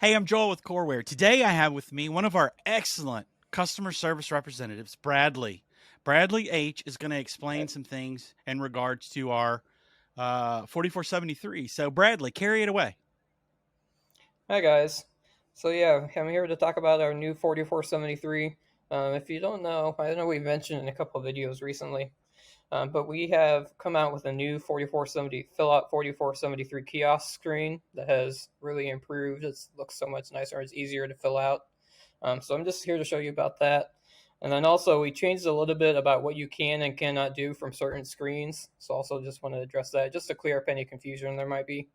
Hey, I'm Joel with Coreware. Today I have with me one of our excellent customer service representatives, Bradley. Bradley H is going to explain some things in regards to our 4473. So, Bradley, carry it away. Hi guys. So yeah, I'm here to talk about our new 4473. If you don't know, I know we've mentioned in a couple of videos recently, but we have come out with a new 4470 fill out 4473 kiosk screen that has really improved. It looks so much nicer. It's easier to fill out. So I'm just here to show you about that. And then also we changed a little bit about what you can and cannot do from certain screens. So also just want to address that just to clear up any confusion there might be.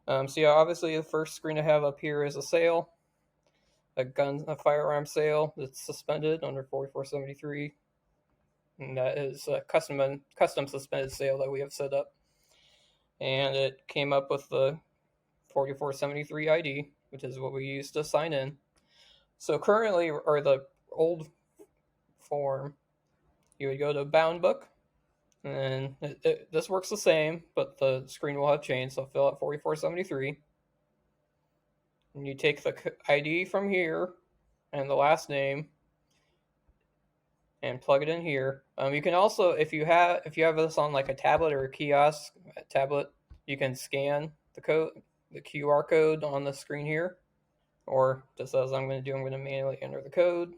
So yeah, obviously the first screen I have up here is a sale, a firearm sale that's suspended under 4473, and that is a custom suspended sale that we have set up, and it came up with the 4473 ID, which is what we use to sign in. So currently, or the old form, you would go to bound book, and this works the same, but the screen will have changed. So fill out 4473. And you take the ID from here and the last name and plug it in here. You can also, if you have this on like a tablet or a kiosk a tablet, you can scan the QR code on the screen here, or just as I'm going to do, I'm going to manually enter the code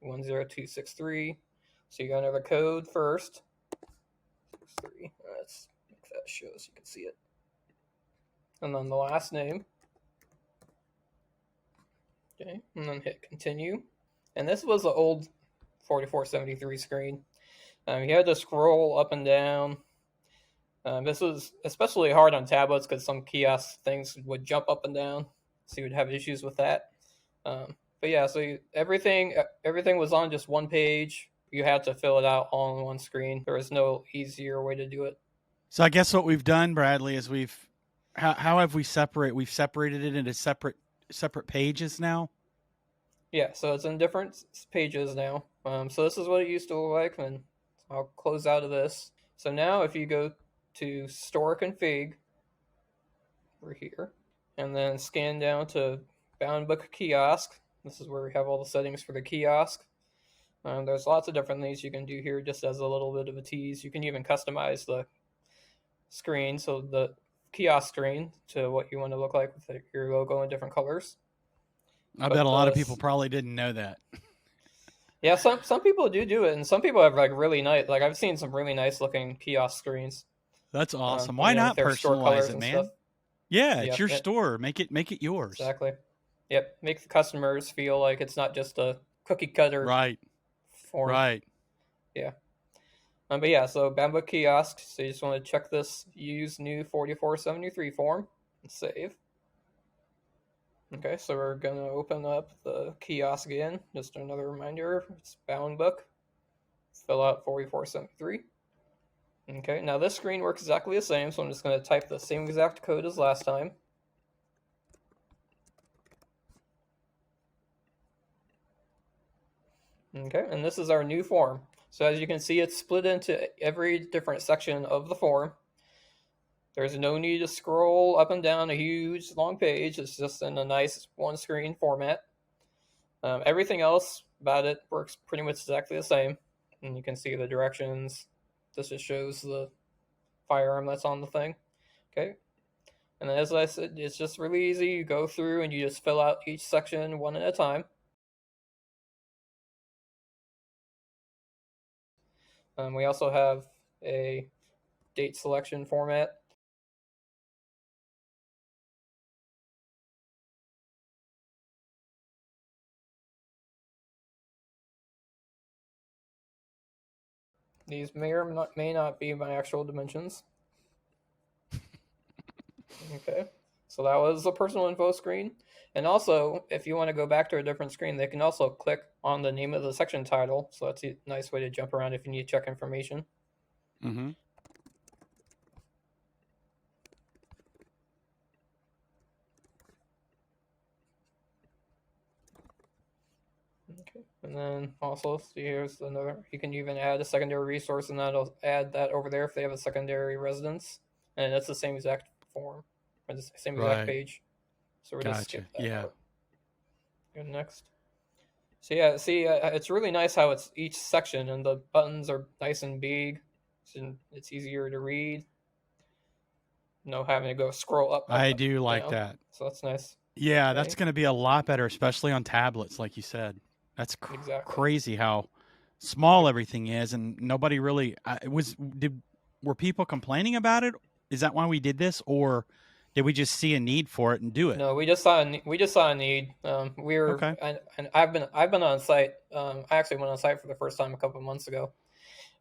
10263. So you got to enter the code first. 63. Let's make that show so you can see it, and then the last name. Okay, and then hit continue. And this was the old 4473 screen. You had to scroll up and down. This was especially hard on tablets because some kiosk things would jump up and down, so you would have issues with that. But yeah, so everything was on just one page. You had to fill it out all on one screen. There was no easier way to do it. So, I guess what we've done, Bradley, is how have we've separated it into separate pages now. Yeah, so it's in different pages now. So this is what it used to look like, and I'll close out of this. So now if you go to store config over here, and then scan down to bound book kiosk, this is where we have all the settings for the kiosk. There's lots of different things you can do here just as a little bit of a tease. You can even customize the screen, so the kiosk screen, to what you want to look like with your logo in different colors. I bet But a lot of people probably didn't know that. yeah, some people do it, and some people have like really nice. Like I've seen some really nice looking kiosk screens. That's awesome. Why With not their store personalize colors it, and stuff. man? Yeah, it's Yep, your store. Make it yours. exactly. Yep, make the customers feel like it's not just a cookie cutter Right. form. Right. Yeah. But yeah, so Bamboo Kiosk. So you just want to check this use new 4473 form and save. Okay, so we're going to open up the kiosk again. Just another reminder, it's bound book. Fill out 4473. Okay, now this screen works exactly the same, so I'm just going to type the same exact code as last time. Okay, and this is our new form. So as you can see, it's split into every different section of the form. There's no need to scroll up and down a huge long page. It's just in a nice one-screen format. Everything else about it works pretty much exactly the same. And you can see the directions. This just shows the firearm that's on the thing. Okay. And as I said, it's just really easy. You go through and you just fill out each section one at a time. We also have a date selection format. These may not be my actual dimensions. Okay, so that was the personal info screen. And also, if you want to go back to a different screen, they can also click on the name of the section title. So that's a nice way to jump around if you need to check information. Mm-hmm. Okay, and then also, see, here's another. You can even add a secondary resource, and that'll add that over there if they have a secondary residence. And that's the same exact form, or the same exact Right. page. So we'll just skip Gotcha. that Yeah. part. Go next. So yeah, see, it's really nice how it's each section and the buttons are nice and big, so it's easier to read. No having to go scroll I do like down. that. So that's nice. Yeah, that's Okay, going to be a lot better, especially on tablets, like you said. That's exactly. crazy how small Yep. everything is, and nobody really it was. Did were people complaining about it? Is that why we did this, or did we just see a need for it and do it? No, we just saw a need. Okay. And I've been on site. I actually went on site for the first time a couple of months ago,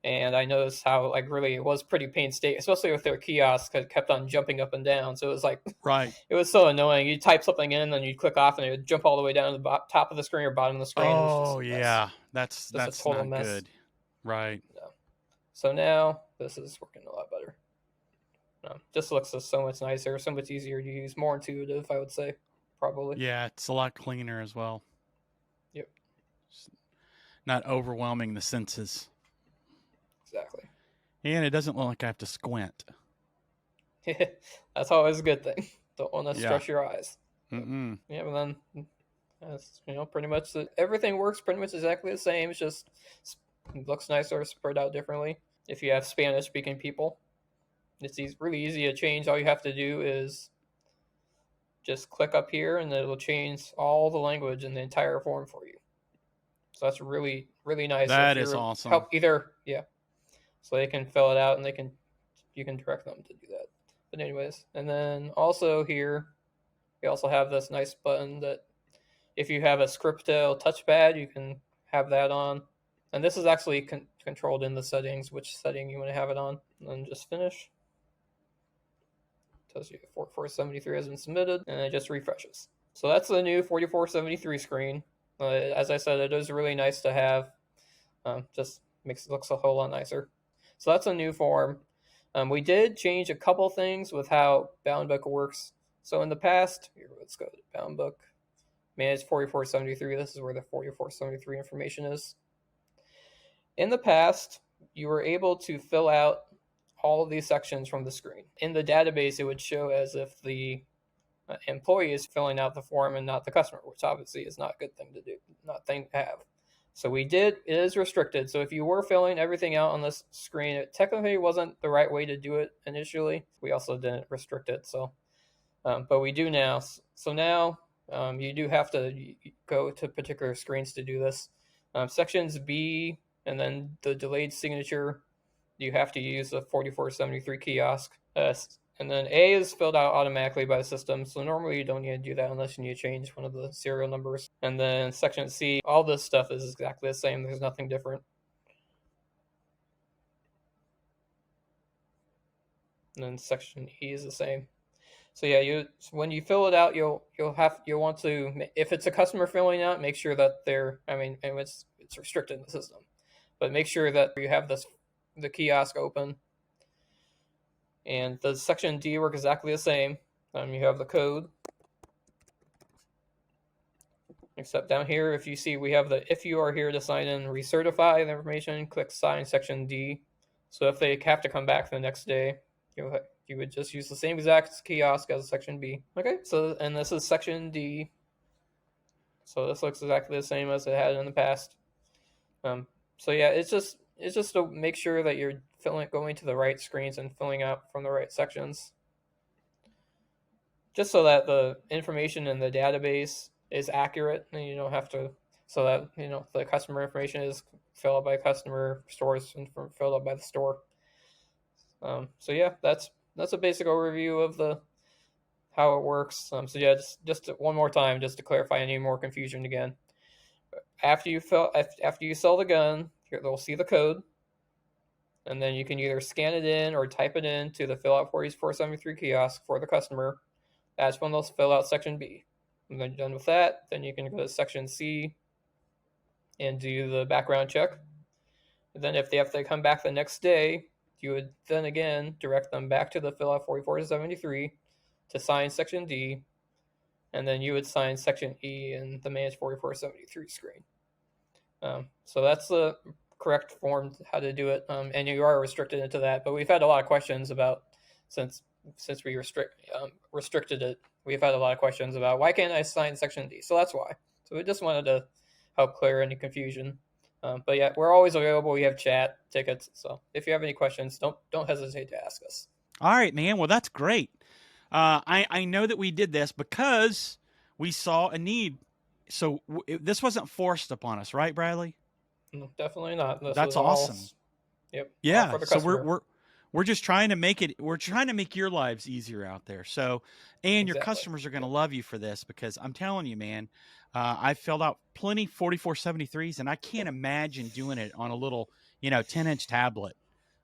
and I noticed how like really it was pretty painstaking, especially with their kiosk. It kept on jumping up and down, so it was like Right. it was so annoying. You type something in, then you click off, and it would jump all the way down to the top of the screen or bottom of the screen. It was just Oh a mess, yeah, that's just a that's total not mess. good. Right. No. So now this is working a lot better. No, just looks so much nicer, so much easier to use, more intuitive, I would say, probably. Yeah, it's a lot cleaner as well. Yep, It's not overwhelming the senses, exactly. and it doesn't look like I have to squint. That's always a good thing. Don't want to Yeah. stress your eyes. Mm-mm. Yeah, but then that's pretty much everything works pretty much exactly the same. It's just it looks nicer, spread out differently. If you have Spanish speaking people, it's really easy to change. All you have to do is just click up here, and it'll change all the language in the entire form for you. So that's really really nice. If That is you're awesome. help either, yeah, so they can fill it out and you can direct them to do that. But anyways, and then also here we also have this nice button that if you have a Scriptel touchpad, you can have that on. And this is actually controlled in the settings, which setting you want to have it on. And then just finish. Tells you 4473 has been submitted, and it just refreshes. So that's the new 4473 screen. As I said, it is really nice to have. Just makes it looks a whole lot nicer. So that's a new form. We did change a couple things with how Boundbook works. So in the past, here, let's go to Boundbook. Manage 4473. This is where the 4473 information is. In the past, you were able to fill out all of these sections from the screen. In the database, it would show as if the employee is filling out the form and not the customer, which obviously is not a good thing to do, not a thing to have. So it is restricted. So if you were filling everything out on this screen, it technically wasn't the right way to do it initially. We also didn't restrict it. So, but we do now. So now you do have to go to particular screens to do this. Sections B and then the delayed signature, you have to use the 4473 kiosk. And then A is filled out automatically by the system, so normally you don't need to do that unless you need to change one of the serial numbers. And then section C, all this stuff is exactly the same. There's nothing different. And then section E is the same. So yeah, when you fill it out, you'll want to, if it's a customer filling out, make sure that and it's restricted in the system, but make sure that you have the kiosk open. And the section D work exactly the same. You have the code, except down here, if you see, we have if you are here to sign in, recertify the information, click sign section D. So if they have to come back the next day, you would just use the same exact kiosk as section B. Okay, so, and this is section D. So this looks exactly the same as it had in the past. So yeah, it's just to make sure that you're going to the right screens and filling out from the right sections. Just so that the information in the database is accurate and you don't have to, so that the customer information is filled out by customer, stores and filled out by the store. So yeah, that's a basic overview of how it works. So yeah, just one more time, just to clarify any more confusion again. After you sell the gun, they'll see the code, and then you can either scan it in or type it in to the fill out 4473 kiosk for the customer. That's when they'll fill out section B. And then you're done with that, then you can go to section C and do the background check. And then if they have to come back the next day, you would then again direct them back to the fill out 4473 to sign section D, and then you would sign section E in the manage 4473 screen. So that's the correct form how to do it, and you are restricted into that. But we've had a lot of questions about since we restricted it we've had a lot of questions about why can't I sign Section D. So that's why. So we just wanted to help clear any confusion. But yeah, we're always available. We have chat tickets. So if you have any questions, don't hesitate to ask us. All right, man. Well, that's great. I know that we did this because we saw a need. So this wasn't forced upon us, right, Bradley? Definitely not. This That's was all, awesome. yep, all Yeah. for the So customer. we're just trying to make it. We're trying to make your lives easier out there. So, and your Exactly. customers are going to Yep. love you for this because I'm telling you, man. I filled out plenty 4473s, and I can't imagine doing it on a little, 10-inch tablet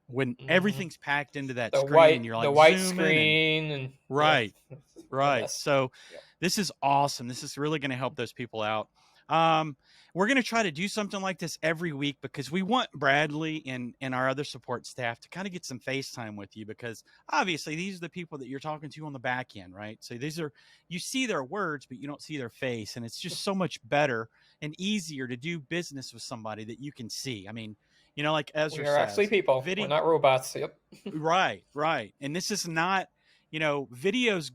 when Mm-hmm. everything's packed into that The screen and white you're the like white zooming and screen and yeah, right. it's a Right. mess. So Yep. this is awesome. This is really going to help those people out. Um, we're going to try to do something like this every week because we want Bradley and our other support staff to kind of get some FaceTime with you because obviously these are the people that you're talking to on the back end, right? So you see their words, but you don't see their face. And it's just so much better and easier to do business with somebody that you can see. I mean, like We Ezra are actually says, people. We're video, not robots. Yep. right, right. And this is not, videos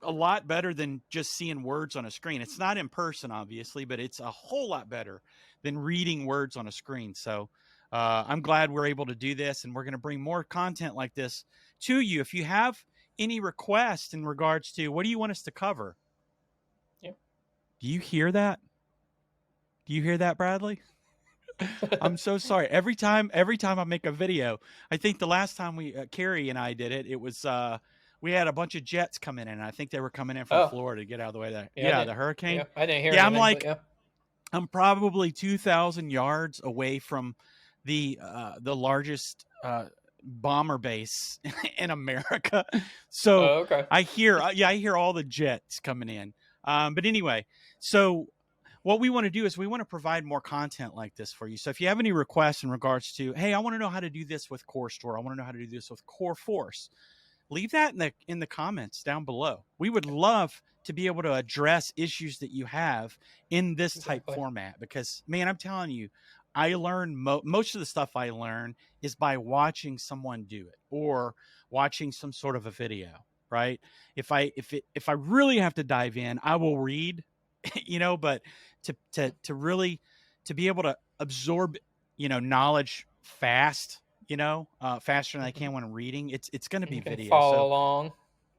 a lot better than just seeing words on a screen. It's not in person, obviously, but it's a whole lot better than reading words on a screen. So I'm glad we're able to do this, and we're going to bring more content like this to you. If you have any requests in regards to what do you want us to cover, Yep. do you hear that? Do you hear that, Bradley? I'm so sorry. Every time I make a video, I think the last time Carrie and I did it, it was we had a bunch of jets coming in. And I think they were coming in from Oh, Florida to get out of the way there. yeah. I Yeah, didn't. the hurricane. Yeah, I didn't hear Yeah, anything, but yeah. I'm probably 2,000 yards away from the largest bomber base in America. So Oh, okay. I hear all the jets coming in. But anyway, so what we want to do is we want to provide more content like this for you. So if you have any requests in regards to, hey, I want to know how to do this with Core Store, I want to know how to do this with Core Force, leave that in the comments down below. We would love to be able to address issues that you have in this type Exactly. format because, man, I'm telling you, I learn most of the stuff I learn is by watching someone do it or watching some sort of a video, right? If I really have to dive in, I will read, but to really to be able to absorb, knowledge fast, faster than I Mm-hmm. can when I'm reading. It's going to be You can video. follow So along.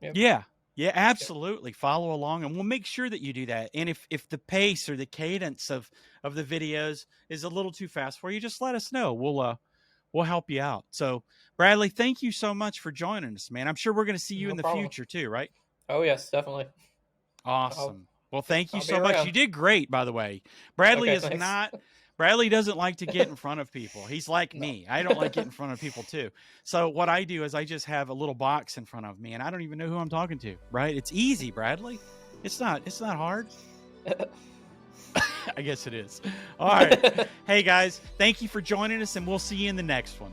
Yep. yeah, yeah, Yep. absolutely. Follow along, and we'll make sure that you do that. And if the pace or the cadence of the videos is a little too fast for you, just let us know. We'll help you out. So Bradley, thank you so much for joining us, man. I'm sure we're going to see you No in the problem. future too, right? Oh yes, definitely. I'll Awesome. Well, thank you I'll be so much. around. You did great, by the way. Bradley Okay, is thanks. not. Bradley doesn't like to get in front of people. He's like No. me. I don't like getting in front of people too. So what I do is I just have a little box in front of me, and I don't even know who I'm talking to. Right? It's easy, Bradley. It's not. It's not hard. I guess it is. All right. Hey guys, thank you for joining us, and we'll see you in the next one.